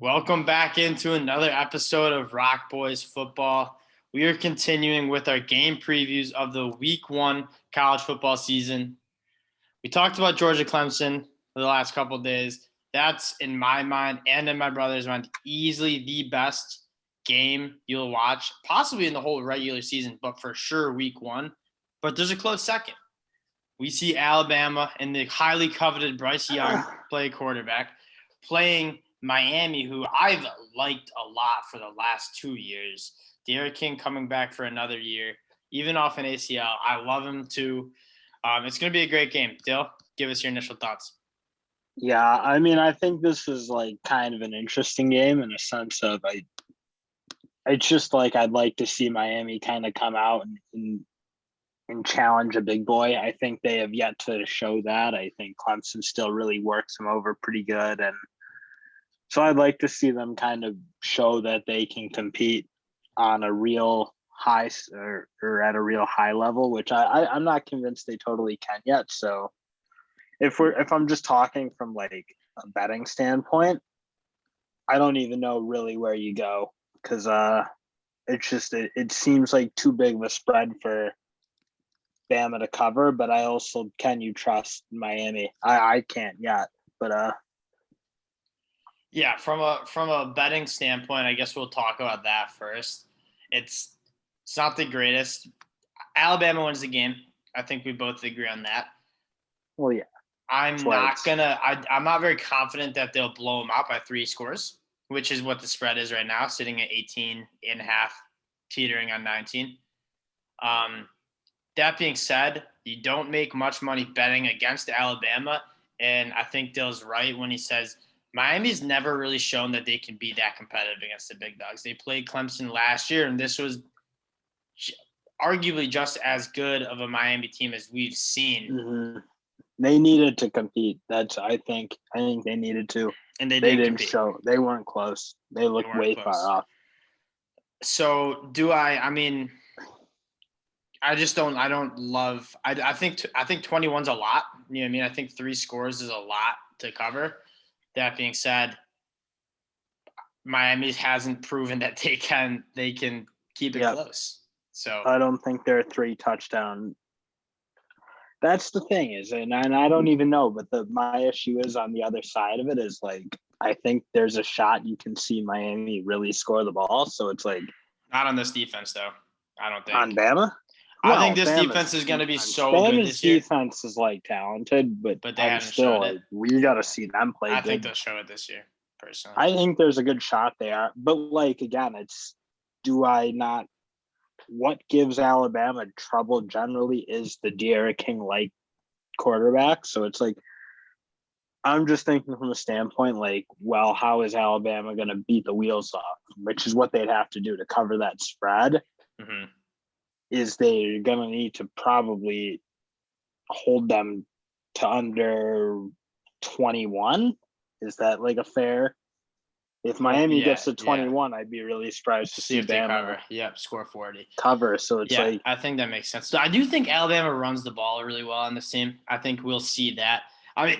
Welcome back into another episode of Rock Boys Football. We are continuing with our game previews of the Week 1 college football season. We talked about Georgia Clemson for the last couple of days. That's, in my mind and in my brother's mind, easily the best game you'll watch, possibly in the whole regular season, but for sure Week 1. But there's a close second. We see Alabama and the highly coveted Bryce Young play quarterback playing Miami, who I've liked a lot for the last 2 years. Derek King coming back for another year, even off an ACL. I love him too. It's going to be a great game. Dill, give us your initial thoughts. Yeah, I mean, I think this is like kind of an interesting game in a sense of it's just like I'd like to see Miami kind of come out and challenge a big boy. I think they have yet to show that. I think Clemson still really works them over pretty good, and so I'd like to see them kind of show that they can compete on a real high or at a real high level, which I'm not convinced they totally can yet. So if I'm just talking from like a betting standpoint, I don't even know really where you go because it's just it seems like too big of a spread for Bama to cover, but I also can you trust Miami? I can't yet, but Yeah, from a betting standpoint, I guess we'll talk about that first. It's not the greatest. Alabama wins the game. I think we both agree on that. Well, yeah. I'm not very confident that they'll blow them out by 3 scores, which is what the spread is right now, sitting at 18 and a half, teetering on 19. That being said, you don't make much money betting against Alabama, and I think Dill's right when he says Miami's never really shown that they can be that competitive against the big dogs. They played Clemson last year, and this was arguably just as good of a Miami team as we've seen. Mm-hmm. They needed to compete. I think they needed to. And they didn't compete. show. They weren't close. They looked way far off. So I just don't. I don't love. I think 21's a lot. You know what I mean? I think 3 scores is a lot to cover. That being said, Miami hasn't proven that they can keep it close. So I don't think they're 3 touchdown. That's the thing is, and I don't even know, but my issue is on the other side of it is like I think there's a shot you can see Miami really score the ball. So it's like not on this defense though. I don't think on Bama. I think this defense is going to be so good this year. Bama's defense is like talented, but they haven't still showed it. We got to see them play. I think they'll show it this year, personally. I think there's a good shot there, but like again, what gives Alabama trouble generally is the Derek King like quarterback. So it's like I'm just thinking from a standpoint like, well, how is Alabama going to beat the wheels off? Which is what they'd have to do to cover that spread. Mm-hmm. Is they're going to need to probably hold them to under 21. Is that like a fair? If Miami gets to 21, I'd be really surprised to see if Bama they cover. Yep, score 40. Cover. So it's like I think that makes sense. So I do think Alabama runs the ball really well on this team. I think we'll see that. I mean,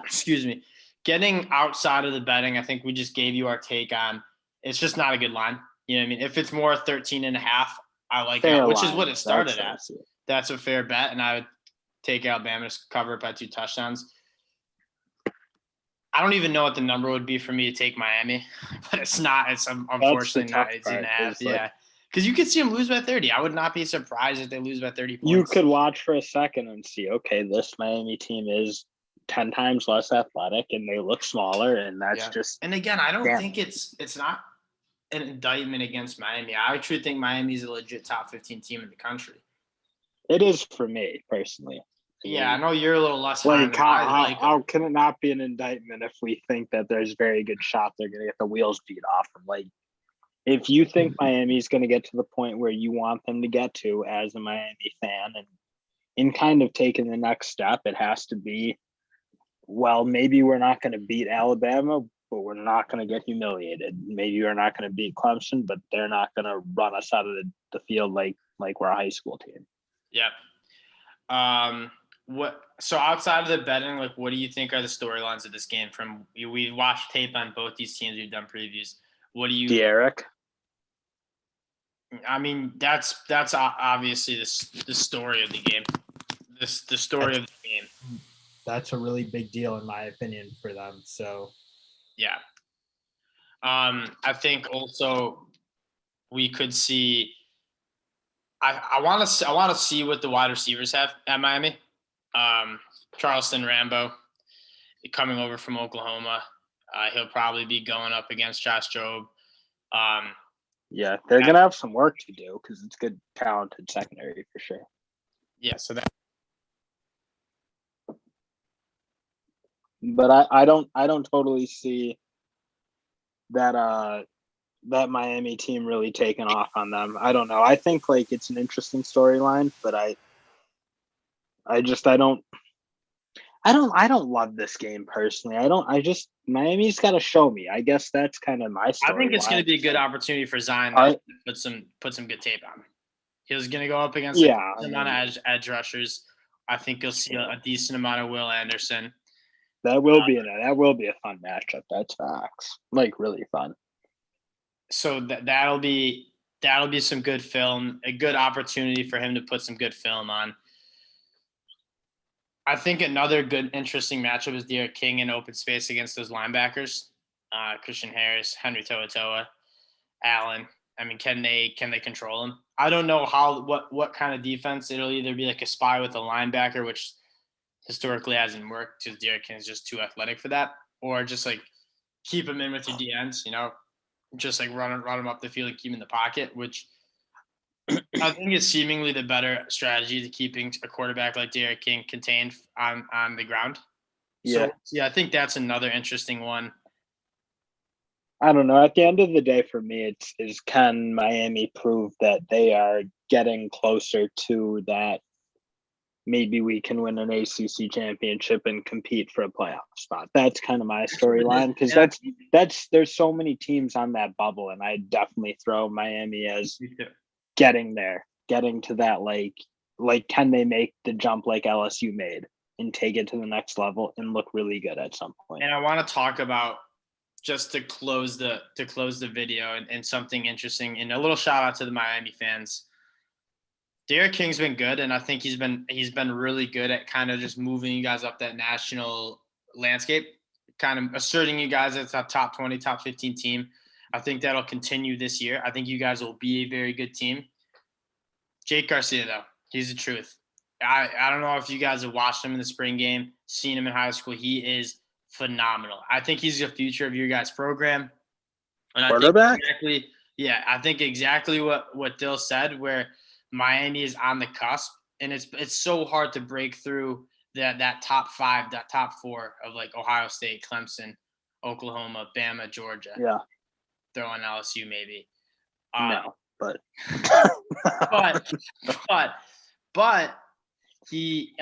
excuse me. Getting outside of the betting, I think we just gave you our take on it's just not a good line. You know what I mean? If it's more 13 and a half, I like that, which is what it started at. That's a fair bet, and I would take Alabama to cover it by 2 touchdowns. I don't even know what the number would be for me to take Miami, but it's not. It's unfortunately not 18.5. Yeah, because you could see them lose by 30. I would not be surprised if they lose by 30 points. You could watch for a second and see, okay, this Miami team is 10 times less athletic, and they look smaller, and that's just. And again, I don't think it's not an indictment against Miami. I actually think Miami is a legit top 15 team in the country. It is for me personally. Yeah, I know you're a little less. Like, how can it not be an indictment if we think that there's very good shot they're going to get the wheels beat off them? Like, if you think Miami's going to get to the point where you want them to get to as a Miami fan, and in kind of taking the next step, it has to be, well, maybe we're not going to beat Alabama, but we're not going to get humiliated. Maybe we're not going to beat Clemson, but they're not going to run us out of the field like we're a high school team. Yep. So outside of the betting, like, what do you think are the storylines of this game? We've watched tape on both these teams. We've done previews. What do you? Derek. I mean, that's obviously the story of the game. The story of the game. That's a really big deal in my opinion for them. So yeah. I think also we could see. I want to see what the wide receivers have at Miami. Charleston Rambo coming over from Oklahoma. He'll probably be going up against Josh Jobe. Yeah, they're gonna have some work to do because it's good, talented secondary for sure. Yeah, so that. But I don't totally see that that Miami team really taking off on them. I don't know. I think like it's an interesting storyline, but I don't love this game personally. Miami's got to show me. I guess that's kind of my story. I think it's going to be a good opportunity for Zion to put some good tape on. He's going to go up against a decent amount of edge rushers. I think you'll see a decent amount of Will Anderson. That will be a fun matchup. That's facts. Like really fun. So that'll be some good film, a good opportunity for him to put some good film on. I think another good, interesting matchup is Derek King in open space against those linebackers, Christian Harris, Henry To'oTo'o, Allen. I mean, can they control him? I don't know what kind of defense. It'll either be like a spy with a linebacker, which historically hasn't worked because Derek King is just too athletic for that, or just like keep him in with your DNs, just like run him up the field and keep him in the pocket, which I think is seemingly the better strategy to keeping a quarterback like Derek King contained on the ground. Yeah. So, yeah, I think that's another interesting one. I don't know. At the end of the day, for me, can Miami prove that they are getting closer to that? Maybe we can win an ACC championship and compete for a playoff spot. That's kind of my storyline because there's so many teams on that bubble, and I definitely throw Miami as getting there, getting to that like can they make the jump like LSU made and take it to the next level and look really good at some point. And I want to talk about just to close the video and something interesting and a little shout out to the Miami fans. Derek King's been good, and I think he's been really good at kind of just moving you guys up that national landscape, kind of asserting you guys as a top 20, top 15 team. I think that'll continue this year. I think you guys will be a very good team. Jake Garcia, though, he's the truth. I don't know if you guys have watched him in the spring game, seen him in high school. He is phenomenal. I think he's the future of your guys' program. And quarterback? I think exactly what Dill said, where Miami is on the cusp, and it's so hard to break through that top 5, that top 4 of like Ohio State, Clemson, Oklahoma, Bama, Georgia. Yeah. Throw in LSU maybe. No, but he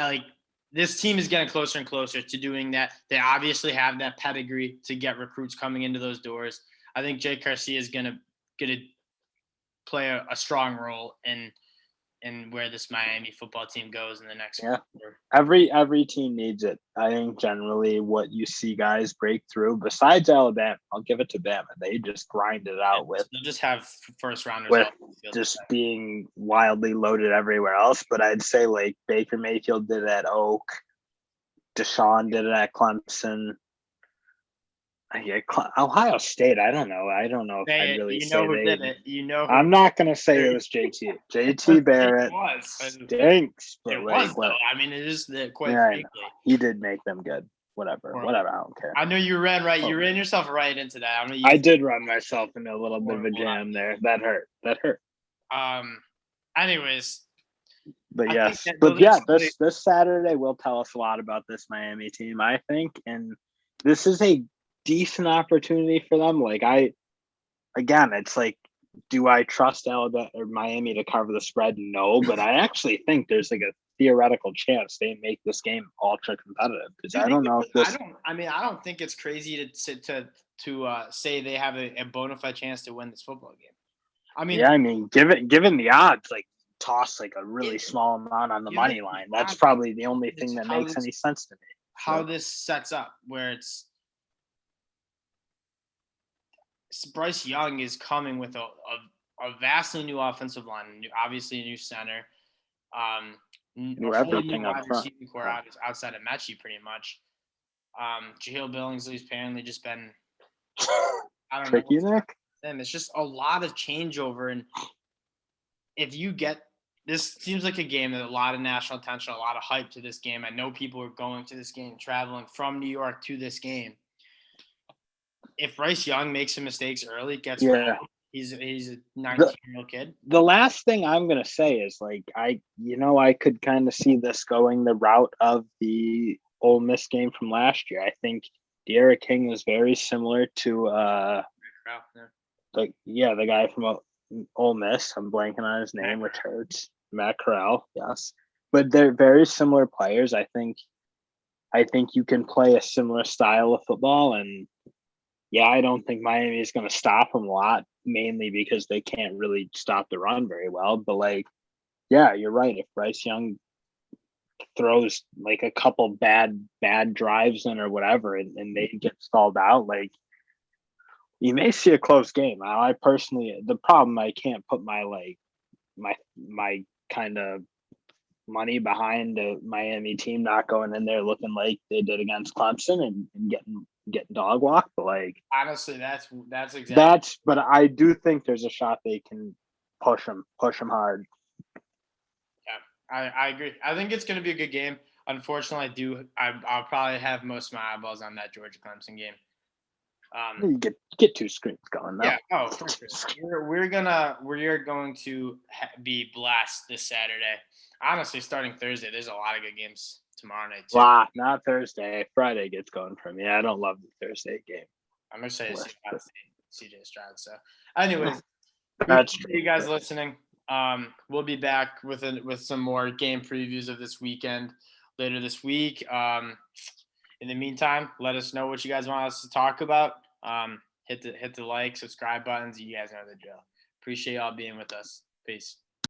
this team is getting closer and closer to doing that. They obviously have that pedigree to get recruits coming into those doors. I think Jake Garcia is gonna play a strong role in where this Miami football team goes in the next year. Every team needs it. I think generally what you see guys break through, besides Alabama, I'll give it to Bama. They just grind it out they'll just have first rounders with just being wildly loaded everywhere else. But I'd say like Baker Mayfield did it at Oak, Deshaun did it at Clemson. Ohio State, I don't know if I'd really say who did it. I'm not gonna say it was JT. JT Barrett stinks. But it was though. I mean, it is quite frankly. He did make them good. Whatever. I don't care. I know you ran right. You ran yourself right into that. I did run myself into a little bit of a jam there. That hurt. Anyways. But yes. This Saturday will tell us a lot about this Miami team, I think, and this is a decent opportunity for them. Like it's like, do I trust Alabama or Miami to cover the spread? No, but I actually think there's like a theoretical chance they make this game ultra competitive because I don't know if this. I don't think it's crazy to say they have a bona fide chance to win this football game. Given the odds, like toss like a really small amount on the You money think line. why? That's probably the only thing It's that how makes this- any sense to me. How this sets up, where it's Bryce Young is coming with a vastly new offensive line, obviously a new center, New a whole everything new up wide front. receiving core outside of Mechie, pretty much. Jahlil Billingsley's apparently just been, I don't Tricky, know. Nick? Them. It's just a lot of changeover, and if you get this, seems like a game that a lot of national attention, a lot of hype to this game. I know people are going to this game, traveling from New York to this game. If Bryce Young makes some mistakes early, gets rattled, he's a 19-year-old kid. The last thing I'm gonna say is like I could kind of see this going the route of the Ole Miss game from last year. I think De'Ara King is very similar to the guy from Ole Miss. I'm blanking on his name, which hurts. Matt Corral, yes, but they're very similar players. I think you can play a similar style of football, and I don't think Miami is going to stop them a lot, mainly because they can't really stop the run very well. But you're right. If Bryce Young throws like a couple bad drives in or whatever, and they get stalled out, like you may see a close game. I personally, the problem, I can't put my kind of money behind the Miami team not going in there looking like they did against Clemson and getting dog walked. But honestly, that's exactly. But I do think there's a shot they can push them hard. Yeah, I agree. I think it's going to be a good game. Unfortunately, I'll probably have most of my eyeballs on that Georgia Clemson game. You get two screens going though. Yeah. Oh, for sure. We are going to be blessed this Saturday. Honestly, starting Thursday, there's a lot of good games tomorrow night too. Wow, not Thursday. Friday gets going for me. I don't love the Thursday game. I'm excited to see CJ Stroud. So, anyways, that's true. You guys listening. We'll be back with some more game previews of this weekend later this week. In the meantime, let us know what you guys want us to talk about. Hit the like, subscribe buttons. You guys know the drill. Appreciate y'all being with us. Peace.